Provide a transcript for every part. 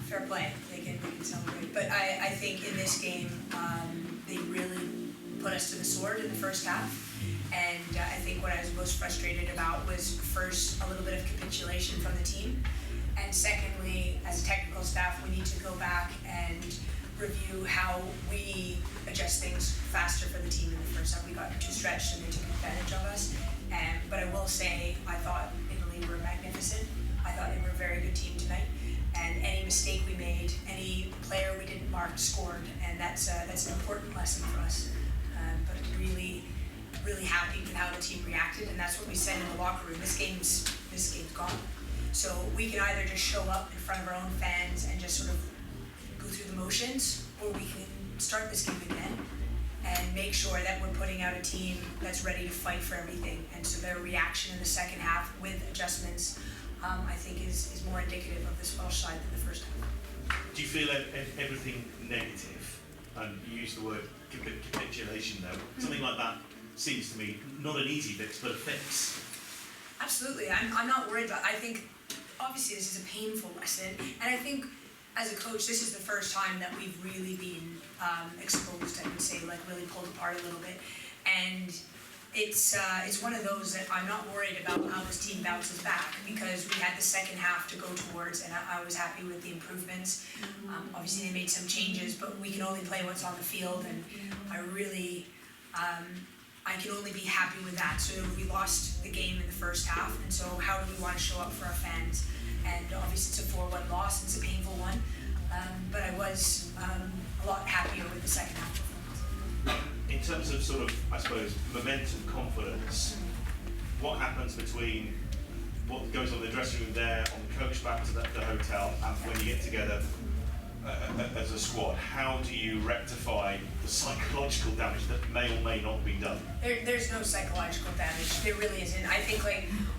Fair play, they can celebrate. But I think in this game, they really put us to the sword in the first half. And I think what I was most frustrated about was first a little bit of capitulation from the team. And secondly, as a technical staff, we need to go back and review how we adjust things faster for the team in the first half. We got too stretched and they took advantage of us. But I will say, I thought Italy were magnificent. I thought they were a very good team tonight. And any mistake we made, any player we didn't mark scored, and that's an important lesson for us. But really happy with how the team reacted, and that's what we said in the locker room. This game's gone. So we can either just show up in front of our own fans and just sort of go through the motions, or we can start this game again and make sure that we're putting out a team that's ready to fight for everything. And so their reaction in the second half with adjustments, I think is more indicative of this Welsh side than the first half. Do you feel everything negative, and you use the word capitulation though, something like that seems to me not an easy fix, but a fix? Absolutely, I'm not worried about it. I think obviously this is a painful lesson, and I think as a coach this is the first time that we've really been exposed, I would say, like really pulled apart a little bit. And it's one of those that I'm not worried about how this team bounces back, because we had the second half to go towards, and I was happy with the improvements. Obviously they made some changes, but we can only play what's on the field, and I can only be happy with that. So we lost the game in the first half, and so how do we want to show up for our fans? And obviously it's a 4-1 loss, it's a painful one, but I was a lot happier with the second half performance. In terms of sort of, I suppose, momentum, confidence, what happens between what goes on in the dressing room there, on the coach back to the hotel, and when you get together as a squad? How do you rectify the psychological damage that may or may not have been done? There's no psychological damage. There really isn't. I think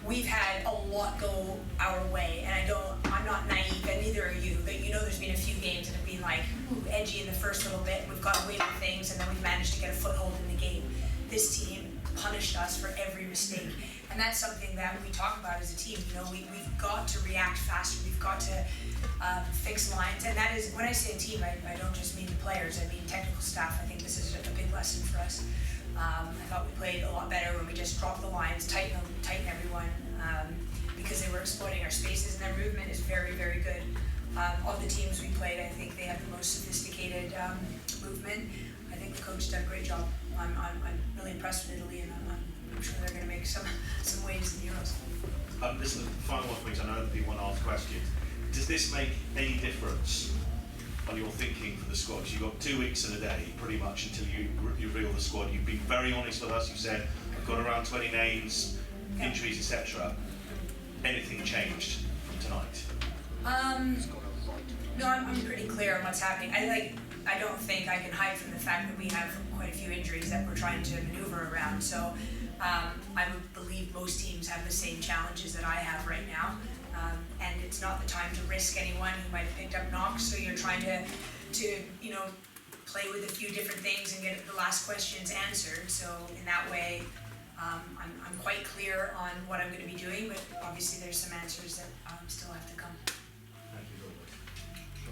we've had a lot go our way, and I'm not naive, and neither are you. But there's been a few games that have been edgy in the first little bit. We've got away with things, and then we've managed to get a foothold in the game. This team punished us for every mistake, and that's something that we talk about as a team. We've got to react faster. We've got to fix lines, and that is, when I say team, I don't just mean the players, I mean technical staff. I think this is a big lesson for us. I thought we played a lot better when we just dropped the lines, tighten everyone, because they were exploiting our spaces, and their movement is very, very good. Of the teams we played, I think they have the most sophisticated movement. I think the coach did a great job. I'm really impressed with Italy, and I'm sure they're going to make some waves in the Euros. This is the final one for me, because I know that people want to ask questions. Does this make any difference on your thinking for the squad? You've got 2 weeks and a day, pretty much, until you reveal the squad. You've been very honest with us. You've said, I've got around 20 names, injuries, etc. Anything changed from tonight? No, I'm pretty clear on what's happening. I don't think I can hide from the fact that we have quite a few injuries that we're trying to maneuver around. So I would believe most teams have the same challenges that I have right now. And it's not the time to risk anyone who might have picked up knocks, so you're trying to play with a few different things and get the last questions answered. So in that way, I'm quite clear on what I'm going to be doing, but obviously there's some answers that still have to come.